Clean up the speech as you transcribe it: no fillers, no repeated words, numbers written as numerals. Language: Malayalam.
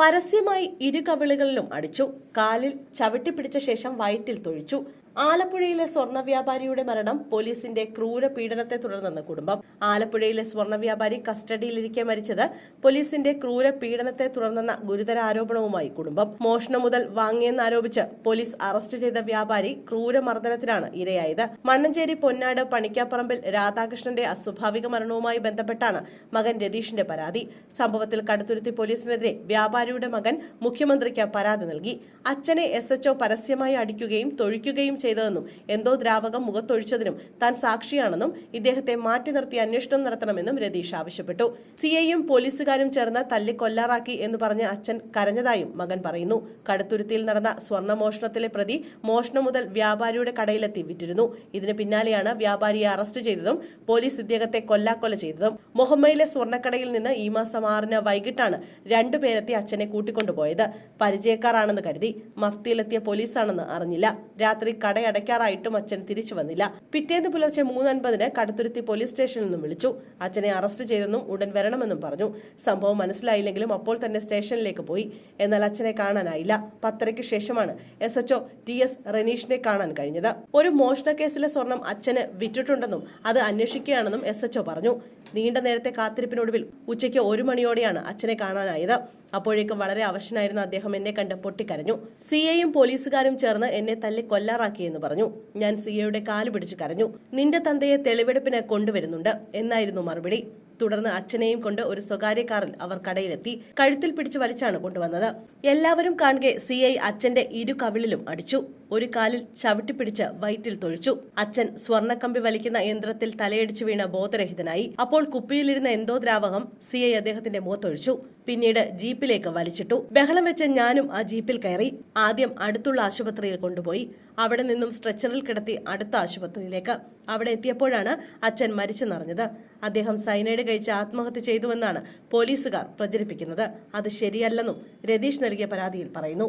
പരസ്യമായി ഇരുകവിളുകളിലും അടിച്ചു. കാലിൽ ചവിട്ടിപ്പിടിച്ച ശേഷം വയറ്റിൽ തൊഴിച്ചു. ആലപ്പുഴയിലെ സ്വർണ്ണ വ്യാപാരിയുടെ മരണം പോലീസിന്റെ ക്രൂര പീഡനത്തെ തുടർന്നെന്ന് കുടുംബം. ആലപ്പുഴയിലെ സ്വർണ്ണ വ്യാപാരി കസ്റ്റഡിയിലിരിക്കെ മരിച്ചത് പോലീസിന്റെ ക്രൂര പീഡനത്തെ തുടർന്നെന്ന ഗുരുതര ആരോപണവുമായി കുടുംബം. മോഷണം മുതൽ വാങ്ങിയെന്നാരോപിച്ച് പോലീസ് അറസ്റ്റ് ചെയ്ത വ്യാപാരി ക്രൂരമർദ്ദനത്തിനാണ് ഇരയായത്. മണ്ണഞ്ചേരി പൊന്നാട് പണിക്കാപ്പറമ്പിൽ രാധാകൃഷ്ണന്റെ അസ്വാഭാവിക മരണവുമായി ബന്ധപ്പെട്ടാണ് മകൻ രതീഷിന്റെ പരാതി. സംഭവത്തിൽ കടുത്തുരുത്തി പോലീസിനെതിരെ വ്യാപാരിയുടെ മകൻ മുഖ്യമന്ത്രിക്ക് പരാതി നൽകി. അച്ഛനെ SHO പരസ്യമായി അടിക്കുകയും തൊഴിക്കുകയും ചെയ്തതെന്നും എന്തോ ദ്രാവകം മുഖത്തൊഴിച്ചതിനും താൻ സാക്ഷിയാണെന്നും ഇദ്ദേഹത്തെ മാറ്റി നിർത്തി അന്വേഷണം നടത്തണമെന്നും രതീഷ് ആവശ്യപ്പെട്ടു. CIയും പോലീസുകാരും ചേർന്ന് തല്ലിക്കൊല്ലാറാക്കി എന്ന് പറഞ്ഞ് അച്ഛൻ കരഞ്ഞതായും മകൻ പറയുന്നു. കടുത്തുരുത്തിയിൽ നടന്ന സ്വർണ്ണമോഷണത്തിലെ പ്രതി മോഷണം മുതൽ വ്യാപാരിയുടെ കടയിലെത്തി വിറ്റിരുന്നു. ഇതിന് പിന്നാലെയാണ് വ്യാപാരിയെ അറസ്റ്റ് ചെയ്തതും പോലീസ് ഇദ്ദേഹത്തെ കൊല്ലാക്കൊല ചെയ്തതും. മൊഹമ്മയിലെ സ്വർണ്ണക്കടയിൽ നിന്ന് ഈ മാസം 6-ന് വൈകിട്ടാണ് രണ്ടുപേരെത്തി അച്ഛനെ കൂട്ടിക്കൊണ്ടുപോയത്. പരിചയക്കാരാണെന്ന് കരുതി. മഫ്തിയിലെത്തിയ പോലീസാണെന്ന് അറിഞ്ഞില്ല. രാത്രി കടയടയ്ക്കാറായിട്ടും അച്ഛൻ തിരിച്ചു വന്നില്ല. പിറ്റേന്ന് പുലർച്ചെ 3:50-ന് കടുത്തുരുത്തി പോലീസ് സ്റ്റേഷനിൽ നിന്നും വിളിച്ചു. അച്ഛനെ അറസ്റ്റ് ചെയ്തെന്നും ഉടൻ വരണമെന്നും പറഞ്ഞു. സംഭവം മനസ്സിലായില്ലെങ്കിലും അപ്പോൾ തന്നെ സ്റ്റേഷനിലേക്ക് പോയി. എന്നാൽ അച്ഛനെ കാണാനായില്ല. 10:30-ക്ക് ശേഷമാണ് SHO TS റനീഷിനെ കാണാൻ കഴിഞ്ഞത്. ഒരു മോഷണക്കേസിലെ സ്വർണം അച്ഛന് വിറ്റിട്ടുണ്ടെന്നും അത് അന്വേഷിക്കുകയാണെന്നും SHO പറഞ്ഞു. നീണ്ട നേരത്തെ കാത്തിരിപ്പിനൊടുവിൽ ഉച്ചയ്ക്ക് 1 മണിയോടെയാണ് അച്ഛനെ കാണാനായത്. അപ്പോഴേക്കും വളരെ അവശനായിരുന്ന അദ്ദേഹം എന്നെ കണ്ട് പൊട്ടിക്കരഞ്ഞു. CIയും പോലീസുകാരും ചേർന്ന് എന്നെ തല്ലി കൊല്ലാറാക്കിയെന്ന് പറഞ്ഞു. ഞാൻ CIയുടെ കാല് പിടിച്ച് കരഞ്ഞു. നിന്റെ തന്തയെ തെളിവെടുപ്പിന് കൊണ്ടുവരുന്നുണ്ട് എന്നായിരുന്നു മറുപടി. തുടർന്ന് അച്ഛനെയും കൊണ്ട് ഒരു സ്വകാര്യ കാറിൽ അവർ കടയിലെത്തി. കഴുത്തിൽ പിടിച്ച് വലിച്ചാണ് കൊണ്ടുവന്നത്. എല്ലാവരും കാണുകെ CI അച്ഛന്റെ ഇരു കവിളിലും അടിച്ചു. ഒരു കാലിൽ ചവിട്ടിപ്പിടിച്ച് വയറ്റിൽ തൊഴിച്ചു. അച്ഛൻ സ്വർണ്ണക്കമ്പി വലിക്കുന്ന യന്ത്രത്തിൽ തലയടിച്ചു വീണ ബോധരഹിതനായി. അപ്പോൾ കുപ്പിയിലിരുന്ന എന്തോ ദ്രാവകം CI അദ്ദേഹത്തിന്റെ മുഖത്തൊഴിച്ചു. പിന്നീട് ജീപ്പിലേക്ക് വലിച്ചിട്ടു. ബഹളം വെച്ച് ഞാനും ആ ജീപ്പിൽ കയറി. ആദ്യം അടുത്തുള്ള ആശുപത്രിയിൽ കൊണ്ടുപോയി. അവിടെ നിന്നും സ്ട്രെച്ചറിൽ കിടത്തി അടുത്ത ആശുപത്രിയിലേക്ക്. അവിടെ എത്തിയപ്പോഴാണ് അച്ഛൻ മരിച്ചെന്നറിഞ്ഞത്. അദ്ദേഹം സൈനൈഡ് കഴിച്ച് ആത്മഹത്യ ചെയ്തുവെന്നാണ് പോലീസുകാർ പ്രചരിപ്പിക്കുന്നത്. അത് ശരിയല്ലെന്നും രതീഷ് നൽകിയ പരാതിയിൽ പറയുന്നു.